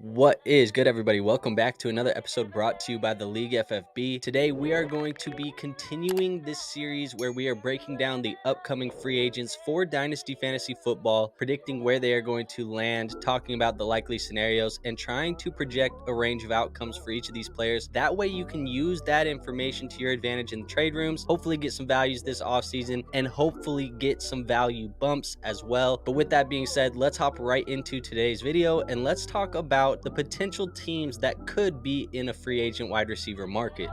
What is good, everybody? Welcome back to another episode brought to you by the League FFB. Today, we are going to be continuing this series where we are breaking down the upcoming free agents for Dynasty Fantasy Football, predicting where they are going to land, talking about the likely scenarios, and trying to project a range of outcomes for each of these players. That way, you can use that information to your advantage in the trade rooms, hopefully get some values this offseason, and hopefully get some value bumps as well. But with that being said, let's hop right into today's video and let's talk about the potential teams that could be in a free agent wide receiver market.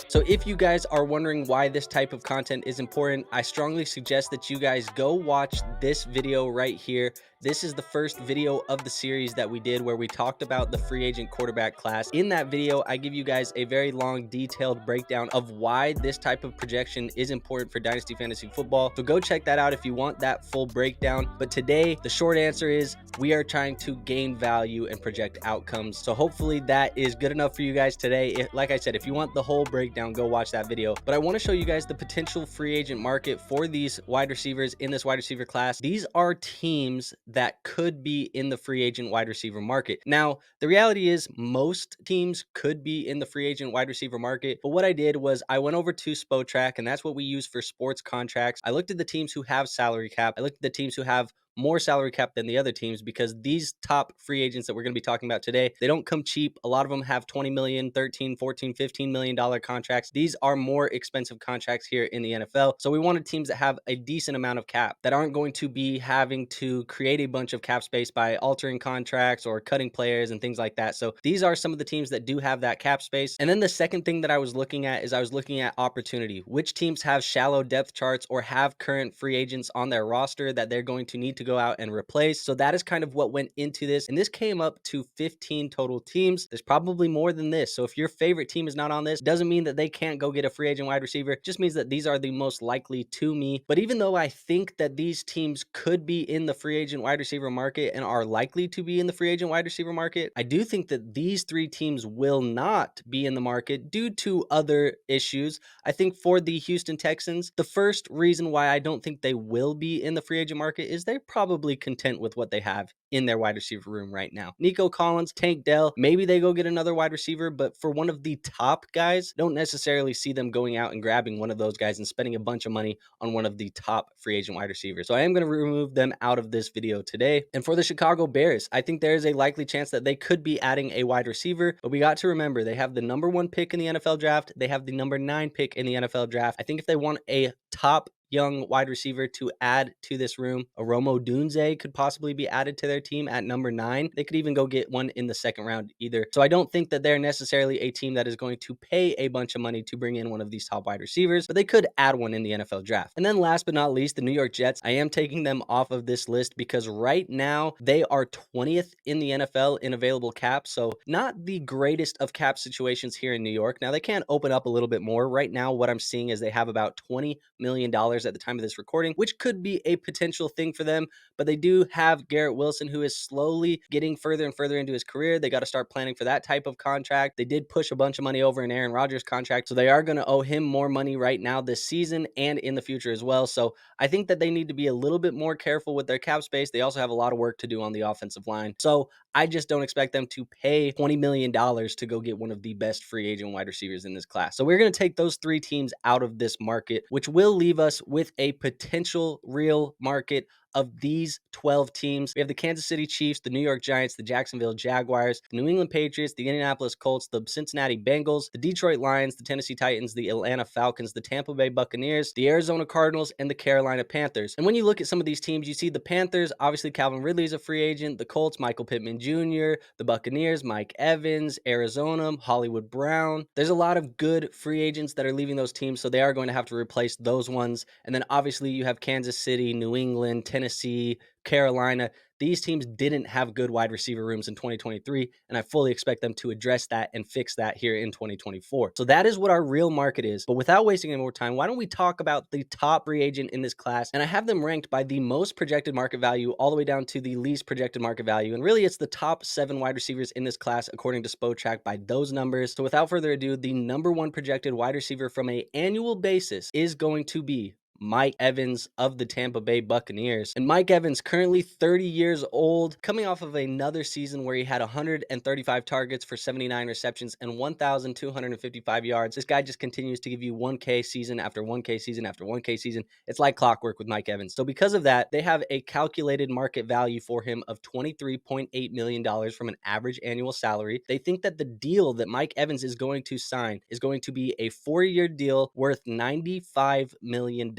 So if you guys are wondering why this type of content is important, I strongly suggest that you guys go watch this video right here. This is the first video of the series that we did where we talked about the free agent quarterback class. In that video, I give you guys a very long, detailed breakdown of why this type of projection is important for Dynasty Fantasy Football. So go check that out if you want that full breakdown. But today, the short answer is we are trying to gain value and project outcomes. So hopefully that is good enough for you guys today. Like I said, if you want the whole breakdown, go watch that video. But I want to show you guys the potential free agent market for these wide receivers in this wide receiver class. These are teams that could be in the free agent wide receiver market. Now, the reality is most teams could be in the free agent wide receiver market. But what I did was I went over to Spotrac, and that's what we use for sports contracts. I looked at the teams who have salary cap. I looked at the teams who have more salary cap than the other teams, because these top free agents that we're going to be talking about today, they don't come cheap. A lot of them have 20 million, 13, 14, 15 million dollar contracts. These are more expensive contracts here in the NFL. So we wanted teams that have a decent amount of cap, that aren't going to be having to create a bunch of cap space by altering contracts or cutting players and things like that. So these are some of the teams that do have that cap space. And then the second thing that I was looking at is I was looking at opportunity. Which teams have shallow depth charts or have current free agents on their roster that they're going to need to go out and replace. So that is kind of what went into this. And this came up to 15 total teams. There's probably more than this. So if your favorite team is not on this, doesn't mean that they can't go get a free agent wide receiver. It just means that these are the most likely to me. But even though I think that these teams could be in the free agent wide receiver market and are likely to be in the free agent wide receiver market, I do think that these three teams will not be in the market due to other issues. I think for the Houston Texans, the first reason why I don't think they will be in the free agent market is they're probably content with what they have in their wide receiver room right now. Nico Collins, Tank Dell, maybe they go get another wide receiver, but for one of the top guys, don't necessarily see them going out and grabbing one of those guys and spending a bunch of money on one of the top free agent wide receivers. So I am going to remove them out of this video today. And for the Chicago Bears, I think there is a likely chance that they could be adding a wide receiver, but we got to remember they have the number 1 pick in the NFL draft. They have the number 9 pick in the NFL draft. I think if they want a top young wide receiver to add to this room, a Romo Dunze could possibly be added to their team at number 9. They could even go get one in the second round either. So I don't think that they're necessarily a team that is going to pay a bunch of money to bring in one of these top wide receivers, but they could add one in the NFL draft. And then last but not least, the New York Jets. I am taking them off of this list because right now they are 20th in the NFL in available cap. So not the greatest of cap situations here in New York. Now they can open up a little bit more. Right now, what I'm seeing is they have about $20 million at the time of this recording, which could be a potential thing for them. But they do have Garrett Wilson, who is slowly getting further and further into his career. They got to start planning for that type of contract. They did push a bunch of money over in Aaron Rodgers' contract, so they are going to owe him more money right now this season and in the future as well. So I think that they need to be a little bit more careful with their cap space. They also have a lot of work to do on the offensive line. So I just don't expect them to pay $20 million to go get one of the best free agent wide receivers in this class. So we're going to take those three teams out of this market, which will leave us with a potential real market of these 12 teams. We have the Kansas City Chiefs, the New York Giants, the Jacksonville Jaguars, the New England Patriots, the Indianapolis Colts, the Cincinnati Bengals, the Detroit Lions, the Tennessee Titans, the Atlanta Falcons, the Tampa Bay Buccaneers, the Arizona Cardinals, and the Carolina Panthers. And when you look at some of these teams, you see the Panthers, obviously Calvin Ridley is a free agent, the Colts, Michael Pittman Jr., the Buccaneers, Mike Evans, Arizona, Hollywood Brown. There's a lot of good free agents that are leaving those teams, so they are going to have to replace those ones. And then obviously you have Kansas City, New England, Tennessee, Carolina. These teams didn't have good wide receiver rooms in 2023, and I fully expect them to address that and fix that here in 2024. So that is what our real market is. But without wasting any more time, why don't we talk about the top free agent in this class? And I have them ranked by the most projected market value all the way down to the least projected market value. And really, it's the top 7 wide receivers in this class according to Spotrac by those numbers. So without further ado, the number 1 projected wide receiver from an annual basis is going to be Mike Evans of the Tampa Bay Buccaneers. And Mike Evans, currently 30 years old, coming off of another season where he had 135 targets for 79 receptions and 1,255 yards. This guy just continues to give you 1K season after 1K season after 1K season. It's like clockwork with Mike Evans. So because of that, they have a calculated market value for him of $23.8 million from an average annual salary. They think that the deal that Mike Evans is going to sign is going to be a 4-year deal worth $95 million.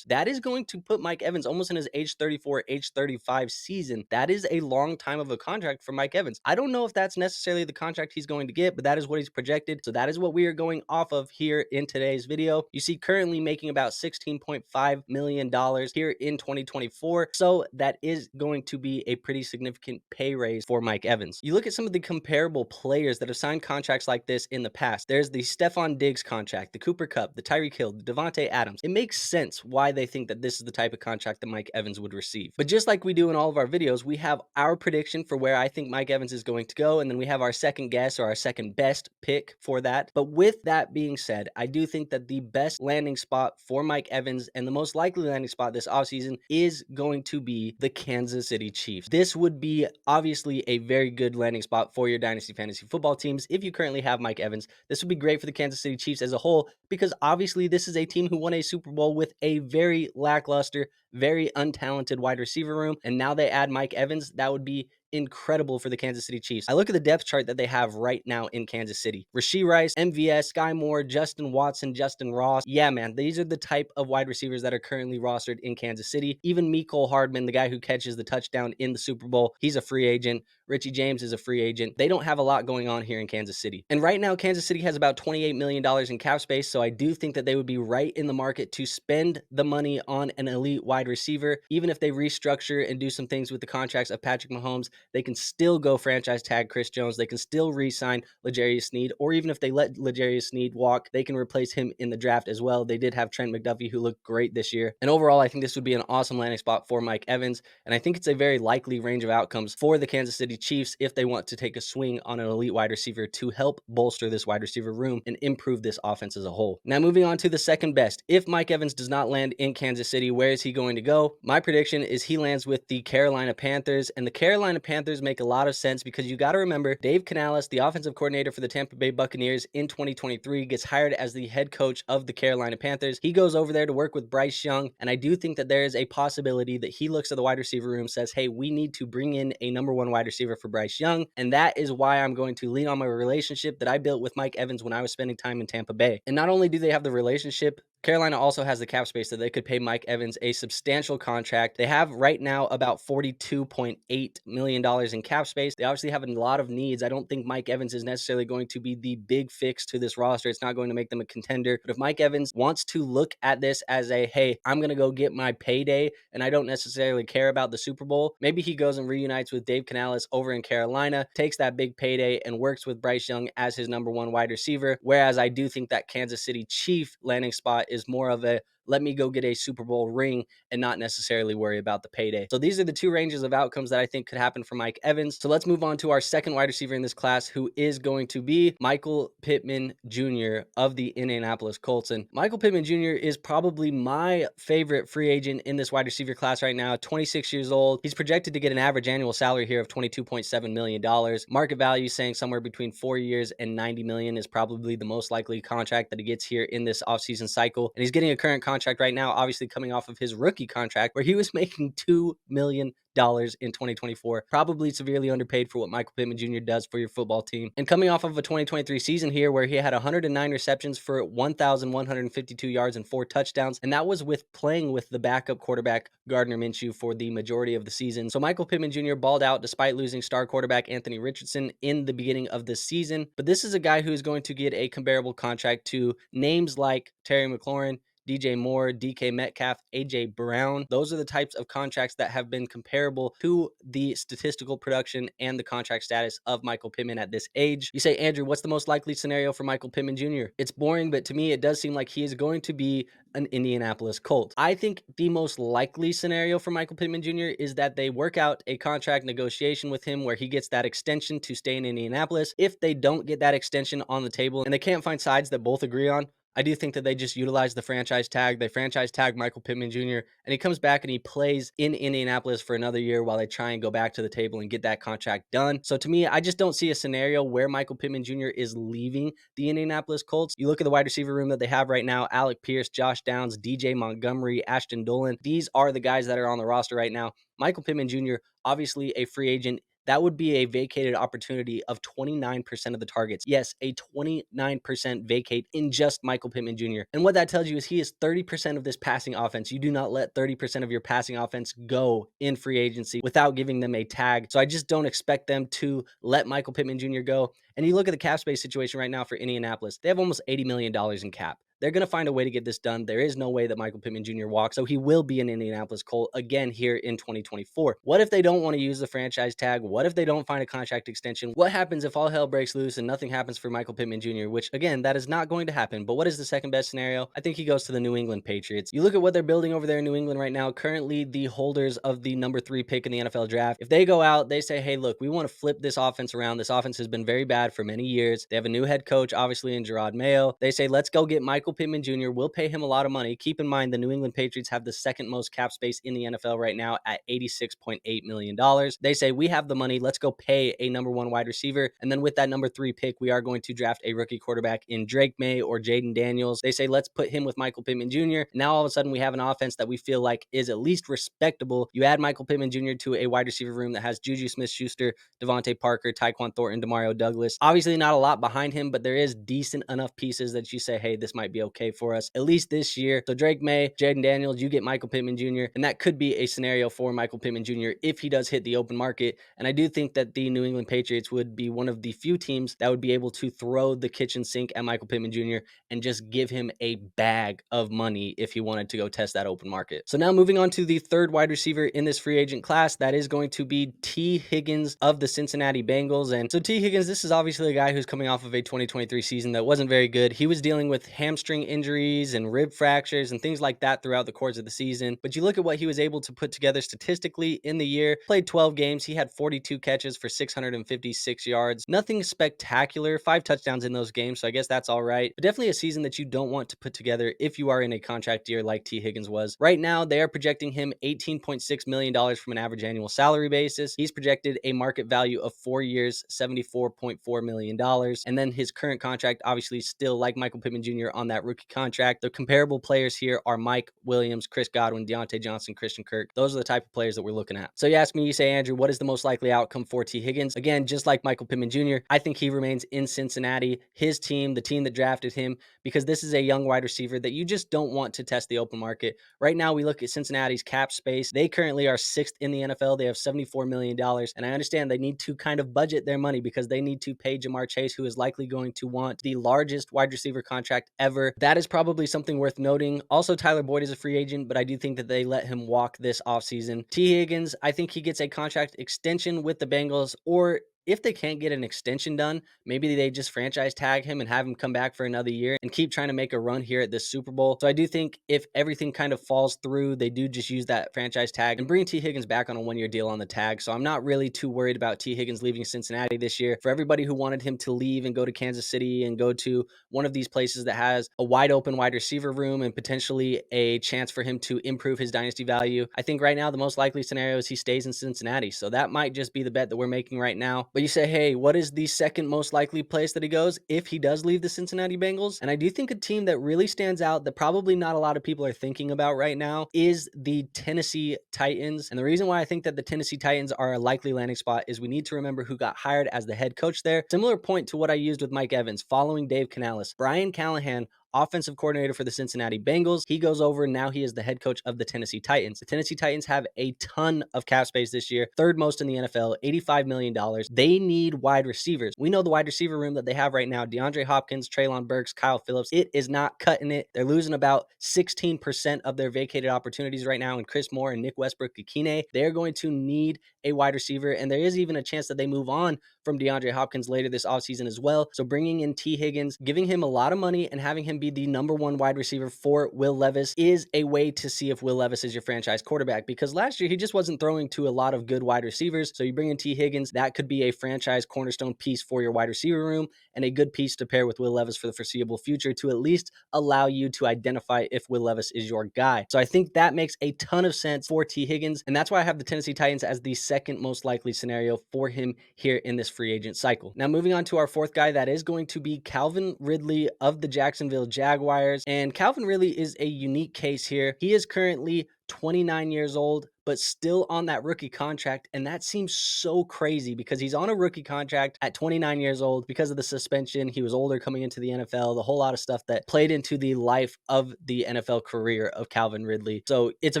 That is going to put Mike Evans almost in his age 34, age 35 season. That is a long time of a contract for Mike Evans. I don't know if that's necessarily the contract he's going to get, but that is what he's projected. So that is what we are going off of here in today's video. You see currently making about $16.5 million here in 2024. So that is going to be a pretty significant pay raise for Mike Evans. You look at some of the comparable players that have signed contracts like this in the past. There's the Stephon Diggs contract, the Cooper Kupp, the Tyreek Hill, the Devontae Adams. It makes sense why they think that this is the type of contract that Mike Evans would receive. But just like we do in all of our videos, we have our prediction for where I think Mike Evans is going to go, and then we have our second guess or our second best pick for that. But with that being said, I do think that the best landing spot for Mike Evans and the most likely landing spot this offseason is going to be the Kansas City Chiefs. This would be obviously a very good landing spot for your Dynasty fantasy football teams. If you currently have Mike Evans, this would be great for the Kansas City Chiefs as a whole, because obviously this is a team who won a Super Bowl with a very lackluster, very untalented wide receiver room, and now they add Mike Evans. That would be incredible for the Kansas City Chiefs. I look at the depth chart that they have right now in Kansas City. Rashee Rice, MVS, Sky Moore, Justin Watson, Justin Ross. Yeah, man, these are the type of wide receivers that are currently rostered in Kansas City. Even Mecole Hardman, the guy who catches the touchdown in the Super Bowl, he's a free agent. Richie James is a free agent. They don't have a lot going on here in Kansas City. And right now, Kansas City has about $28 million in cap space, so I do think that they would be right in the market to spend the money on an elite wide receiver. Even if they restructure and do some things with the contracts of Patrick Mahomes, they can still go franchise tag Chris Jones. They can still re-sign L'Jarius Sneed, or even if they let L'Jarius Sneed walk, they can replace him in the draft as well. They did have Trent McDuffie, who looked great this year. And overall, I think this would be an awesome landing spot for Mike Evans, and I think it's a very likely range of outcomes for the Kansas City Chiefs if they want to take a swing on an elite wide receiver to help bolster this wide receiver room and improve this offense as a whole. Now, moving on to the second best. If Mike Evans does not land in Kansas City, where is he going to go? My prediction is he lands with the Carolina Panthers, and the Carolina Panthers make a lot of sense because you got to remember Dave Canales, the offensive coordinator for the Tampa Bay Buccaneers in 2023, gets hired as the head coach of the Carolina Panthers. He goes over there to work with Bryce Young, and I do think that there is a possibility that he looks at the wide receiver room, says, hey, we need to bring in a number one wide receiver for Bryce Young, and that is why I'm going to lean on my relationship that I built with Mike Evans when I was spending time in Tampa Bay. And not only do they have the relationship, Carolina also has the cap space that they could pay Mike Evans a substantial contract. They have right now about $42.8 million in cap space. They obviously have a lot of needs. I don't think Mike Evans is necessarily going to be the big fix to this roster. It's not going to make them a contender. But if Mike Evans wants to look at this as a, hey, I'm going to go get my payday and I don't necessarily care about the Super Bowl, maybe he goes and reunites with Dave Canales over in Carolina, takes that big payday and works with Bryce Young as his number one wide receiver. Whereas I do think that Kansas City Chief landing spot is more of a, let me go get a Super Bowl ring and not necessarily worry about the payday. So these are the two ranges of outcomes that I think could happen for Mike Evans. So let's move on to our second wide receiver in this class, who is going to be Michael Pittman Jr. of the Indianapolis Colts. And Michael Pittman Jr. is probably my favorite free agent in this wide receiver class right now, 26 years old. He's projected to get an average annual salary here of $22.7 million. Market value saying somewhere between 4 years and $90 million is probably the most likely contract that he gets here in this offseason cycle. And he's getting a current contract right now, obviously coming off of his rookie contract where he was making $2 million in 2024. Probably severely underpaid for what Michael Pittman Jr. does for your football team. And coming off of a 2023 season here where he had 109 receptions for 1,152 yards and 4 touchdowns. And that was with playing with the backup quarterback Gardner Minshew for the majority of the season. So Michael Pittman Jr. balled out despite losing star quarterback Anthony Richardson in the beginning of the season. But this is a guy who is going to get a comparable contract to names like Terry McLaurin, DJ Moore, DK Metcalf, AJ Brown. Those are the types of contracts that have been comparable to the statistical production and the contract status of Michael Pittman at this age. You say, Andrew, what's the most likely scenario for Michael Pittman Jr.? It's boring, but to me, it does seem like he is going to be an Indianapolis Colt. I think the most likely scenario for Michael Pittman Jr. is that they work out a contract negotiation with him where he gets that extension to stay in Indianapolis. If they don't get that extension on the table and they can't find sides that both agree on, I do think that they just utilize the franchise tag. They franchise tag Michael Pittman Jr., and he comes back and he plays in Indianapolis for another year while they try and go back to the table and get that contract done. So to me, I just don't see a scenario where Michael Pittman Jr. is leaving the Indianapolis Colts. You look at the wide receiver room that they have right now: Alec Pierce, Josh Downs, DJ Montgomery, Ashton Dolan. These are the guys that are on the roster right now. Michael Pittman Jr., obviously a free agent. That would be a vacated opportunity of 29% of the targets. Yes, a 29% vacate in just Michael Pittman Jr. And what that tells you is he is 30% of this passing offense. You do not let 30% of your passing offense go in free agency without giving them a tag. So I just don't expect them to let Michael Pittman Jr. go. And you look at the cap space situation right now for Indianapolis. They have almost $80 million in cap. They're going to find a way to get this done. There is no way that Michael Pittman Jr. walks, so he will be an Indianapolis Colt again here in 2024. What if they don't want to use the franchise tag? What if they don't find a contract extension? What happens if all hell breaks loose and nothing happens for Michael Pittman Jr., which, again, that is not going to happen. But what is the second best scenario? I think he goes to the New England Patriots. You look at what they're building over there in New England right now, currently the holders of the number 3 pick in the NFL draft. If they go out, they say, hey, look, we want to flip this offense around. This offense has been very bad for many years. They have a new head coach, obviously, in Gerard Mayo. They say, let's go get Michael Pittman Jr. We'll pay him a lot of money. Keep in mind, the New England Patriots have the second most cap space in the NFL right now at $86.8 million. They say, we have the money. Let's go pay a number 1 wide receiver. And then with that number 3 pick, we are going to draft a rookie quarterback in Drake May or Jaden Daniels. They say, let's put him with Michael Pittman Jr. Now, all of a sudden, we have an offense that we feel like is at least respectable. You add Michael Pittman Jr. to a wide receiver room that has Juju Smith-Schuster, Devontae Parker, Tyquan Thornton, Demario Douglas. Obviously, not a lot behind him, but there is decent enough pieces that you say, hey, this might be okay for us, at least this year. So Drake May, Jaden Daniels, you get Michael Pittman Jr., and that could be a scenario for Michael Pittman Jr. if he does hit the open market. And I do think that the New England Patriots would be one of the few teams that would be able to throw the kitchen sink at Michael Pittman Jr. and just give him a bag of money if he wanted to go test that open market. So now moving on to the third wide receiver in this free agent class, that is going to be T. Higgins of the Cincinnati Bengals. And so T. Higgins, this is obviously a guy who's coming off of a 2023 season that wasn't very good. He was dealing with hamstring injuries and rib fractures and things like that throughout the course of the season. But you look at what he was able to put together statistically in the year. Played 12 games. He had 42 catches for 656 yards. Nothing spectacular. 5 touchdowns in those games, so I guess that's all right. But definitely a season that you don't want to put together if you are in a contract year like T. Higgins was. Right now, they are projecting him $18.6 million from an average annual salary basis. He's projected a market value of 4 years, $74.4 million. And then his current contract, obviously still like Michael Pittman Jr. on that rookie contract. The comparable players here are Mike Williams, Chris Godwin, Deontay Johnson, Christian Kirk. Those are the type of players that we're looking at. So you ask me, you say, Andrew, what is the most likely outcome for T. Higgins? Again, just like Michael Pittman Jr., I think he remains in Cincinnati, his team, the team that drafted him, because this is a young wide receiver that you just don't want to test the open market. Right now, we look at Cincinnati's cap space. They currently are 6th in the NFL. They have $74 million. And I understand they need to kind of budget their money because they need to pay Jamar Chase, who is likely going to want the largest wide receiver contract ever. That is probably something worth noting. Also, Tyler Boyd is a free agent, but I do think that they let him walk this offseason. T. Higgins, I think he gets a contract extension with the Bengals, or if they can't get an extension done, maybe they just franchise tag him and have him come back for another year and keep trying to make a run here at this Super Bowl. So I do think if everything kind of falls through, they do just use that franchise tag and bring T. Higgins back on a 1-year deal on the tag. So I'm not really too worried about T. Higgins leaving Cincinnati this year. For everybody who wanted him to leave and go to Kansas City and go to one of these places that has a wide open wide receiver room and potentially a chance for him to improve his dynasty value, I think right now the most likely scenario is he stays in Cincinnati. So that might just be the bet that we're making right now. But you say, hey, what is the second most likely place that he goes if he does leave the Cincinnati Bengals? And I do think a team that really stands out that probably not a lot of people are thinking about right now is the Tennessee Titans. And the reason why I think that the Tennessee Titans are a likely landing spot is we need to remember who got hired as the head coach there. Similar point to what I used with Mike Evans following Dave Canales. Brian Callahan, offensive coordinator for the Cincinnati Bengals. He goes over and now he is the head coach of the Tennessee Titans. The Tennessee Titans have a ton of cap space this year, 3rd most in the NFL, $85 million. They need wide receivers. We know the wide receiver room that they have right now: DeAndre Hopkins, Treylon Burks, Kyle Phillips. It is not cutting it. They're losing about 16% of their vacated opportunities right now in Chris Moore and Nick Westbrook-Ikine. They're going to need a wide receiver, and there is even a chance that they move on from DeAndre Hopkins later this offseason as well. So bringing in T. Higgins, giving him a lot of money, and having him be the #1 wide receiver for Will Levis is a way to see if Will Levis is your franchise quarterback, because last year he just wasn't throwing to a lot of good wide receivers. So you bring in T. Higgins, that could be a franchise cornerstone piece for your wide receiver room, and a good piece to pair with Will Levis for the foreseeable future to at least allow you to identify if Will Levis is your guy. So I think that makes a ton of sense for T. Higgins, and that's why I have the Tennessee Titans as the second most likely scenario for him here in this free agent cycle. Now moving on to our fourth guy, that is going to be Calvin Ridley of the Jacksonville Jaguars. And Calvin Ridley is a unique case here. He is currently 29 years old, but still on that rookie contract. And that seems so crazy because he's on a rookie contract at 29 years old because of the suspension. He was older coming into the NFL, the whole lot of stuff that played into the life of the NFL career of Calvin Ridley. So it's a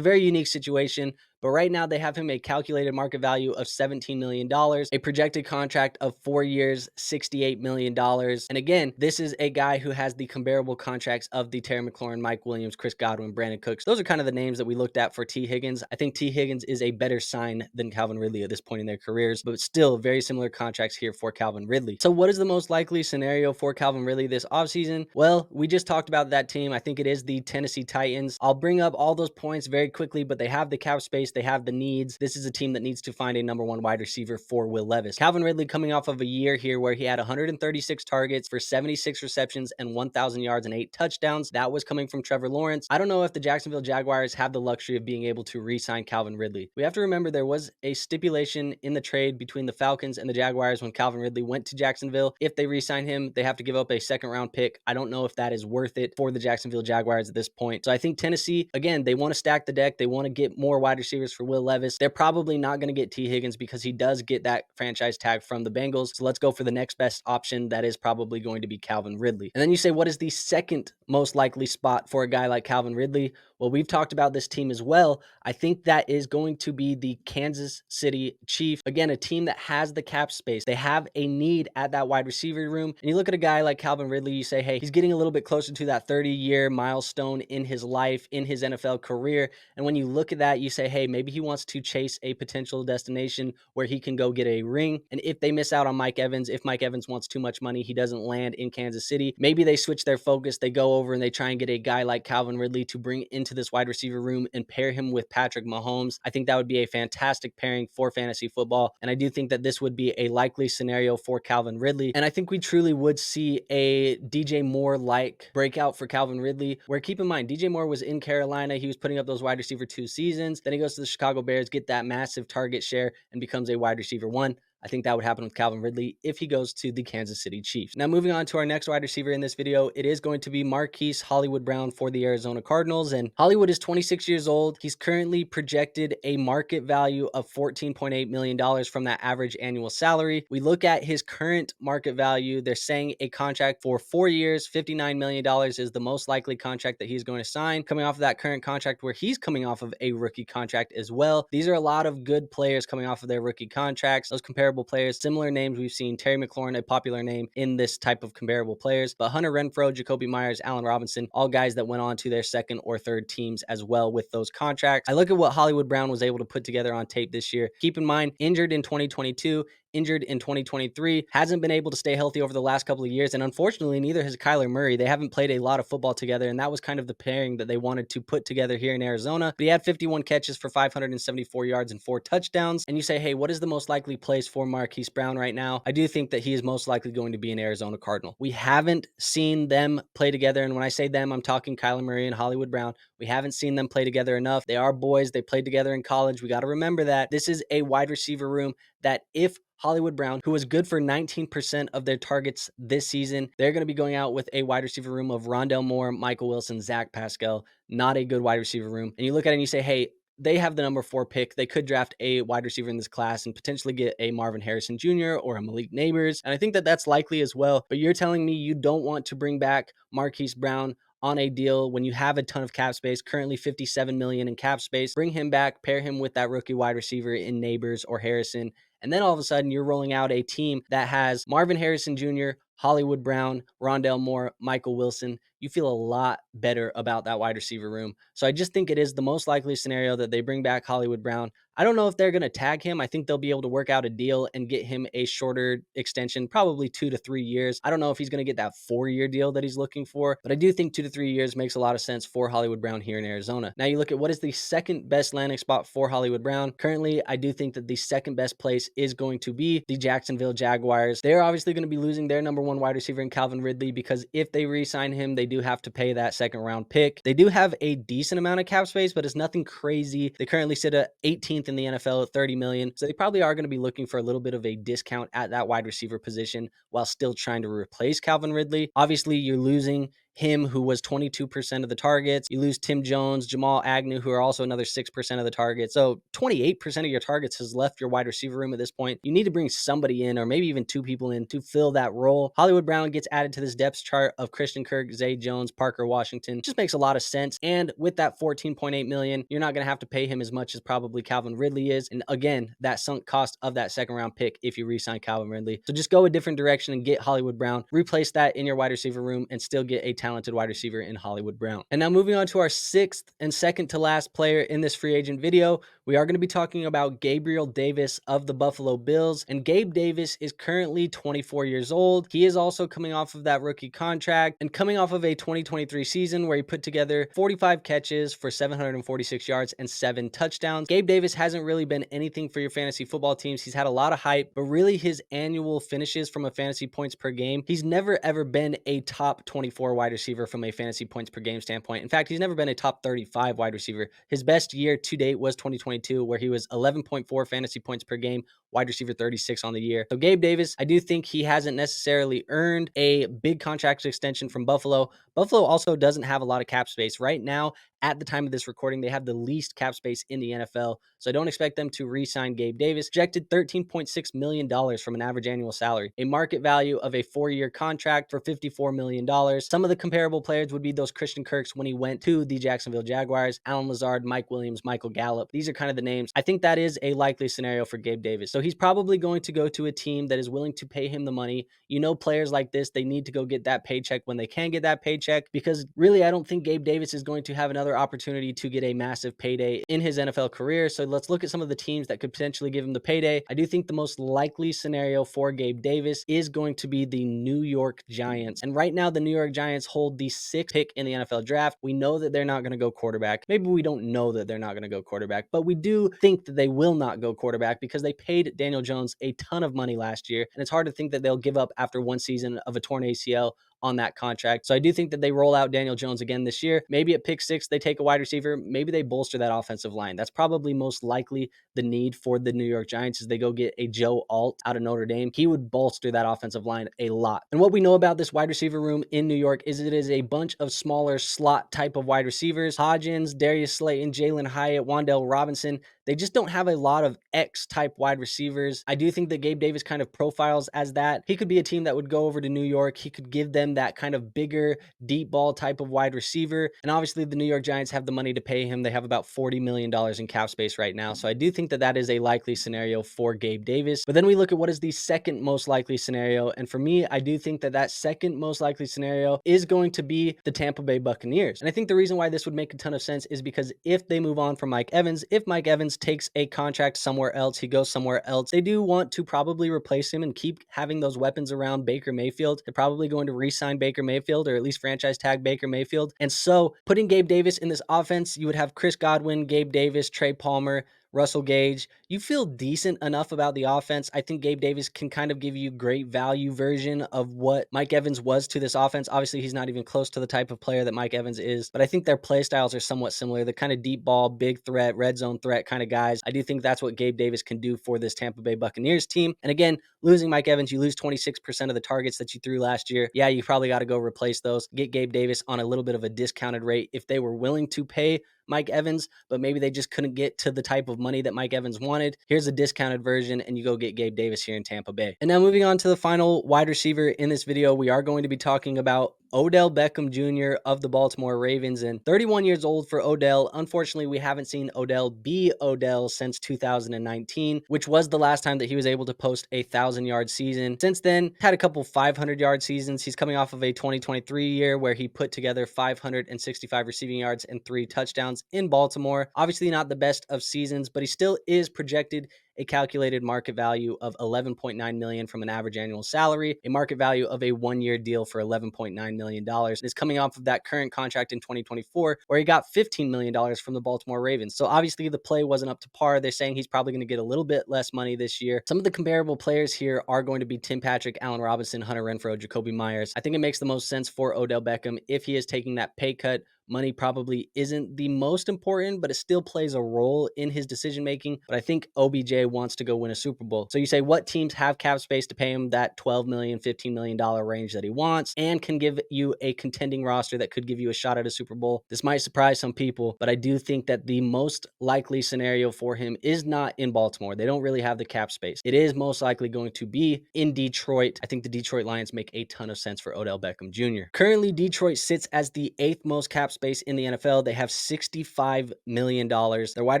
very unique situation. But right now they have him a calculated market value of $17 million, a projected contract of 4 years, $68 million. And again, this is a guy who has the comparable contracts of the Terry McLaurin, Mike Williams, Chris Godwin, Brandon Cooks. Those are kind of the names that we looked at for T. Higgins. I think T. Higgins is a better sign than Calvin Ridley at this point in their careers, but still very similar contracts here for Calvin Ridley. So what is the most likely scenario for Calvin Ridley this offseason? Well, we just talked about that team. I think it is the Tennessee Titans. I'll bring up all those points very quickly, but they have the cap space. They have the needs. This is a team that needs to find a #1 wide receiver for Will Levis. Calvin Ridley coming off of a year here where he had 136 targets for 76 receptions and 1,000 yards and 8 touchdowns. That was coming from Trevor Lawrence. I don't know if the Jacksonville Jaguars have the luxury of being able to re-sign Calvin Ridley. We have to remember there was a stipulation in the trade between the Falcons and the Jaguars when Calvin Ridley went to Jacksonville. If they re-sign him, they have to give up a second-round pick. I don't know if that is worth it for the Jacksonville Jaguars at this point. So I think Tennessee, again, they want to stack the deck. They want to get more wide receivers for Will Levis. They're probably not going to get T. Higgins because he does get that franchise tag from the Bengals. So let's go for the next best option. That is probably going to be Calvin Ridley. And then you say, what is the second most likely spot for a guy like Calvin Ridley? Well, we've talked about this team as well. I think that is going to be the Kansas City Chiefs. Again, a team that has the cap space. They have a need at that wide receiver room. And you look at a guy like Calvin Ridley, you say, hey, he's getting a little bit closer to that 30-year milestone in his life, in his NFL career. And when you look at that, you say, hey, maybe he wants to chase a potential destination where he can go get a ring. And if they miss out on Mike Evans, if Mike Evans wants too much money, he doesn't land in Kansas City, maybe they switch their focus. They go over and they try and get a guy like Calvin Ridley to bring into this wide receiver room and pair him with Patrick Mahomes. I think that would be a fantastic pairing for fantasy football. And I do think that this would be a likely scenario for Calvin Ridley. And I think we truly would see a DJ Moore-like breakout for Calvin Ridley, where keep in mind, DJ Moore was in Carolina. He was putting up those wide receiver 2 seasons. Then he goes to the Chicago Bears, get that massive target share, and becomes a wide receiver 1. I think that would happen with Calvin Ridley if he goes to the Kansas City Chiefs. Now, moving on to our next wide receiver in this video, it is going to be Marquise Hollywood Brown for the Arizona Cardinals. And Hollywood is 26 years old. He's currently projected a market value of $14.8 million from that average annual salary. We look at his current market value. They're saying a contract for 4 years, $59 million is the most likely contract that he's going to sign, coming off of that current contract where he's coming off of a rookie contract as well. These are a lot of good players coming off of their rookie contracts. Those comparable players, similar names we've seen. Terry McLaurin, a popular name in this type of comparable players, but Hunter Renfrow, Jacoby Myers, Allen Robinson, all guys that went on to their second or third teams as well with those contracts. I look at what Hollywood Brown was able to put together on tape this year. Keep in mind, injured in 2022, injured in 2023, hasn't been able to stay healthy over the last couple of years, and unfortunately neither has Kyler Murray. They haven't played a lot of football together, and that was kind of the pairing that they wanted to put together here in Arizona. But he had 51 catches for 574 yards and 4 touchdowns. And you say, hey, what is the most likely place for Marquise Brown right now? I do think that he is most likely going to be an Arizona Cardinal. We haven't seen them play together, and when I say them, I'm talking Kyler Murray and Hollywood Brown. We haven't seen them play together enough. They are boys. They played together in college. We got to remember that this is a wide receiver room that if Hollywood Brown, who was good for 19% of their targets this season, they're going to be going out with a wide receiver room of Rondale Moore, Michael Wilson, Zach Pascal, not a good wide receiver room. And you look at it and you say, hey, they have the number 4 pick. They could draft a wide receiver in this class and potentially get a Marvin Harrison Jr. or a Malik Neighbors. And I think that that's likely as well. But you're telling me you don't want to bring back Marquise Brown on a deal when you have a ton of cap space, currently $57 million in cap space. Bring him back, pair him with that rookie wide receiver in Neighbors or Harrison. And then all of a sudden you're rolling out a team that has Marvin Harrison Jr., Hollywood Brown, Rondale Moore, Michael Wilson, you feel a lot better about that wide receiver room. So I just think it is the most likely scenario that they bring back Hollywood Brown. I don't know if they're going to tag him. I think they'll be able to work out a deal and get him a shorter extension, probably 2 to 3 years. I don't know if he's going to get that 4-year deal that he's looking for, but I do think 2 to 3 years makes a lot of sense for Hollywood Brown here in Arizona. Now you look at what is the second best landing spot for Hollywood Brown. Currently, I do think that the second best place is going to be the Jacksonville Jaguars. They're obviously going to be losing their number 1 wide receiver in Calvin Ridley, because if they re-sign him, they do have to pay that second round pick. They do have a decent amount of cap space, but it's nothing crazy. They currently sit at 18th in the NFL at $30 million. So they probably are going to be looking for a little bit of a discount at that wide receiver position while still trying to replace Calvin Ridley. Obviously, you're losing him, who was 22% of the targets. You lose Tim Jones, Jamal Agnew, who are also another 6% of the targets. So 28% of your targets has left your wide receiver room at this point. You need to bring somebody in, or maybe even 2 people in, to fill that role. Hollywood Brown gets added to this depth chart of Christian Kirk, Zay Jones, Parker Washington. Just makes a lot of sense. And with that $14.8 million, you're not going to have to pay him as much as probably Calvin Ridley is. And again, that sunk cost of that second round pick if you re-sign Calvin Ridley. So just go a different direction and get Hollywood Brown. Replace that in your wide receiver room and still get a talented wide receiver in Hollywood Brown. And now moving on to our 6th and second to last player in this free agent video, we are going to be talking about Gabriel Davis of the Buffalo Bills. And Gabe Davis is currently 24 years old. He is also coming off of that rookie contract and coming off of a 2023 season where he put together 45 catches for 746 yards and 7 touchdowns. Gabe Davis hasn't really been anything for your fantasy football teams. He's had a lot of hype, but really his annual finishes from a fantasy points per game, he's never ever been a top 24 wide receiver from a fantasy points per game standpoint. In fact, he's never been a top 35 wide receiver. His best year to date was 2022, where he was 11.4 fantasy points per game, wide receiver 36 on the year. So Gabe Davis, I do think he hasn't necessarily earned a big contract extension from Buffalo. Buffalo also doesn't have a lot of cap space. Right now, at the time of this recording, they have the least cap space in the NFL. So I don't expect them to re-sign Gabe Davis. Projected $13.6 million from an average annual salary, a market value of a 4-year contract for $54 million. Some of the comparable players would be those Christian Kirks when he went to the Jacksonville Jaguars, Alan Lazard, Mike Williams, Michael Gallup. These are kind of the names. I think that is a likely scenario for Gabe Davis. So he's probably going to go to a team that is willing to pay him the money. You know, players like this, they need to go get that paycheck when they can get that paycheck, because really, I don't think Gabe Davis is going to have another opportunity to get a massive payday in his NFL career. So let's look at some of the teams that could potentially give him the payday. I do think the most likely scenario for Gabe Davis is going to be the New York Giants. And right now, the New York Giants hold the 6th pick in the NFL draft. We know that they're not going to go quarterback. Maybe we don't know that they're not going to go quarterback, but we do think that they will not go quarterback because they paid Daniel Jones a ton of money last year. And it's hard to think that they'll give up after one season of a torn ACL on that contract. So I do think that they roll out Daniel Jones again this year. Maybe at pick 6, they take a wide receiver. Maybe they bolster that offensive line. That's probably most likely the need for the New York Giants, is they go get a Joe Alt out of Notre Dame. He would bolster that offensive line a lot. And what we know about this wide receiver room in New York is it is a bunch of smaller slot type of wide receivers. Hodgins, Darius Slayton, Jalen Hyatt, Wan'Dale Robinson. They just don't have a lot of X-type wide receivers. I do think that Gabe Davis kind of profiles as that. He could be a team that would go over to New York. He could give them that kind of bigger, deep ball type of wide receiver. And obviously, the New York Giants have the money to pay him. They have about $40 million in cap space right now. So I do think that that is a likely scenario for Gabe Davis. But then we look at what is the second most likely scenario. And for me, I do think that that second most likely scenario is going to be the Tampa Bay Buccaneers. And I think the reason why this would make a ton of sense is because if they move on from Mike Evans, if Mike Evans takes a contract somewhere else, he goes somewhere else, they do want to probably replace him and keep having those weapons around Baker Mayfield. They're probably going to re-sign Baker Mayfield, or at least franchise tag Baker Mayfield. And so putting Gabe Davis in this offense, you would have Chris Godwin, Gabe Davis, Trey Palmer, Russell Gage. You feel decent enough about the offense. I think Gabe Davis can kind of give you great value version of what Mike Evans was to this offense. Obviously, he's not even close to the type of player that Mike Evans is, but I think their play styles are somewhat similar. The kind of deep ball, big threat, red zone threat kind of guys. I do think that's what Gabe Davis can do for this Tampa Bay Buccaneers team. And again, losing Mike Evans, you lose 26% of the targets that you threw last year. Yeah, you probably got to go replace those. Get Gabe Davis on a little bit of a discounted rate if they were willing to pay Mike Evans, but maybe they just couldn't get to the type of money that Mike Evans wanted. Here's a discounted version, and you go get Gabe Davis here in Tampa Bay. And now moving on to the final wide receiver in this video, we are going to be talking about Odell Beckham Jr. of the Baltimore Ravens, and 31 years old for Odell. Unfortunately, we haven't seen Odell be Odell since 2019, which was the last time that he was able to post a 1,000-yard season. Since then, had a couple 500-yard seasons. He's coming off of a 2023 year where he put together 565 receiving yards and 3 touchdowns in Baltimore. Obviously not the best of seasons, but he still is projected a calculated market value of $11.9 million from an average annual salary, a market value of a 1-year deal for $11.9 million. Is coming off of that current contract in 2024 where he got $15 million from the Baltimore Ravens. So obviously the play wasn't up to par. They're saying he's probably going to get a little bit less money this year. Some of the comparable players here are going to be Tim Patrick, Allen Robinson, Hunter Renfrow, Jacoby Myers. I think it makes the most sense for Odell Beckham if he is taking that pay cut. Money probably isn't the most important, but it still plays a role in his decision making. But I think OBJ wants to go win a Super Bowl. So you say, what teams have cap space to pay him that $12 million, $15 million range that he wants and can give you a contending roster that could give you a shot at a Super Bowl? This might surprise some people, but I do think that the most likely scenario for him is not in Baltimore. They don't really have the cap space. It is most likely going to be in Detroit. I think the Detroit Lions make a ton of sense for Odell Beckham Jr. Currently, Detroit sits as the 8th most cap space in the NFL. They have $65 million. Their wide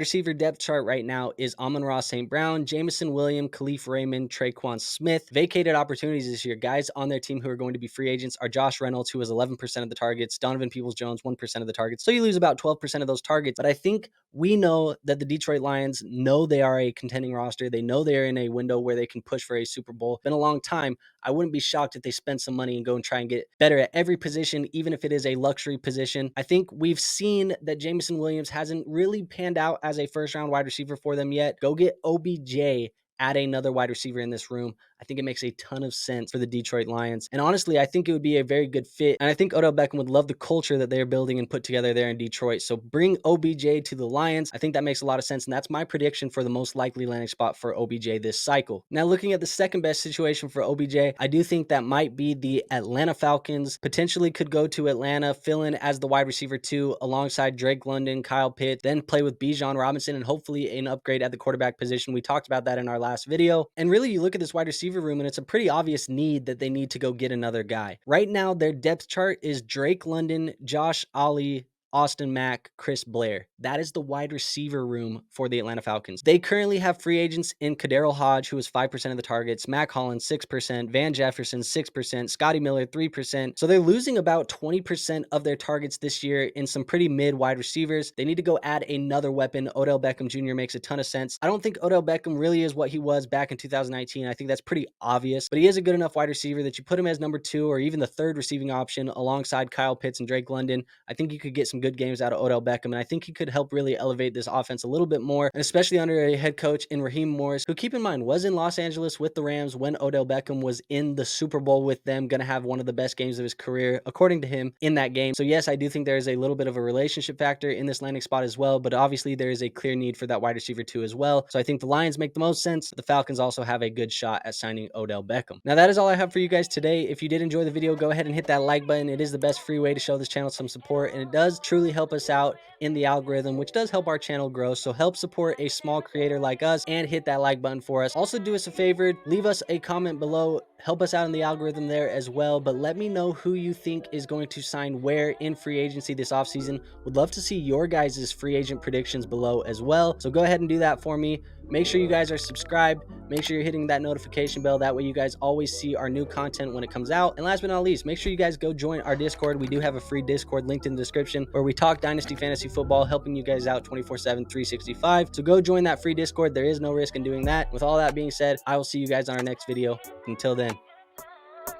receiver depth chart right now is Amon-Ra St. Brown, Jameson Williams, Khalif Raymond, Traquan Smith. Vacated opportunities this year. Guys on their team who are going to be free agents are Josh Reynolds, who has 11% of the targets, Donovan Peoples-Jones, 1% of the targets. So you lose about 12% of those targets. But I think we know that the Detroit Lions know they are a contending roster. They know they're in a window where they can push for a Super Bowl. It's been a long time. I wouldn't be shocked if they spend some money and go and try and get better at every position, even if it is a luxury position. I think we've seen that Jameson Williams hasn't really panned out as a first-round wide receiver for them yet. Go get OBJ. Add another wide receiver in this room. I think it makes a ton of sense for the Detroit Lions. And honestly, I think it would be a very good fit. And I think Odell Beckham would love the culture that they're building and put together there in Detroit. So bring OBJ to the Lions. I think that makes a lot of sense. And that's my prediction for the most likely landing spot for OBJ this cycle. Now, looking at the second best situation for OBJ, I do think that might be the Atlanta Falcons. Potentially could go to Atlanta, fill in as the wide receiver 2 alongside Drake London, Kyle Pitts, then play with Bijan Robinson and hopefully an upgrade at the quarterback position. We talked about that in our last video. And really, you look at this wide receiver room and it's a pretty obvious need that they need to go get another guy. Right now, their depth chart is Drake London, Josh Ali, Austin Mack, Chris Blair. That is the wide receiver room for the Atlanta Falcons. They currently have free agents in Kaderil Hodge, who is 5% of the targets, Mac Hollins, 6%, Van Jefferson, 6%, Scotty Miller, 3%. So they're losing about 20% of their targets this year in some pretty mid wide receivers. They need to go add another weapon. Odell Beckham Jr. makes a ton of sense. I don't think Odell Beckham really is what he was back in 2019. I think that's pretty obvious, but he is a good enough wide receiver that you put him as number 2 or even the 3rd receiving option alongside Kyle Pitts and Drake London. I think you could get some good games out of Odell Beckham, and I think he could help really elevate this offense a little bit more, and especially under a head coach in Raheem Morris, who, keep in mind, was in Los Angeles with the Rams when Odell Beckham was in the Super Bowl with them, going to have one of the best games of his career, according to him, in that game. So yes, I do think there is a little bit of a relationship factor in this landing spot as well, but obviously there is a clear need for that wide receiver too as well. So I think the Lions make the most sense. The Falcons also have a good shot at signing Odell Beckham. Now that is all I have for you guys today. If you did enjoy the video, go ahead and hit that like button. It is the best free way to show this channel some support, and it does truly help us out in the algorithm, which does help our channel grow. So help support a small creator like us and hit that like button for us. Also, do us a favor, leave us a comment below, help us out in the algorithm there as well, but let me know who you think is going to sign where in free agency this offseason. Would love to see your guys' free agent predictions below as well, so go ahead and do that for me. Make sure you guys are subscribed. Make sure you're hitting that notification bell. That way you guys always see our new content when it comes out. And last but not least, make sure you guys go join our Discord. We do have a free Discord linked in the description where we talk Dynasty Fantasy Football, helping you guys out 24/7, 365. So go join that free Discord. There is no risk in doing that. With all that being said, I will see you guys on our next video. Until then,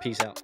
peace out.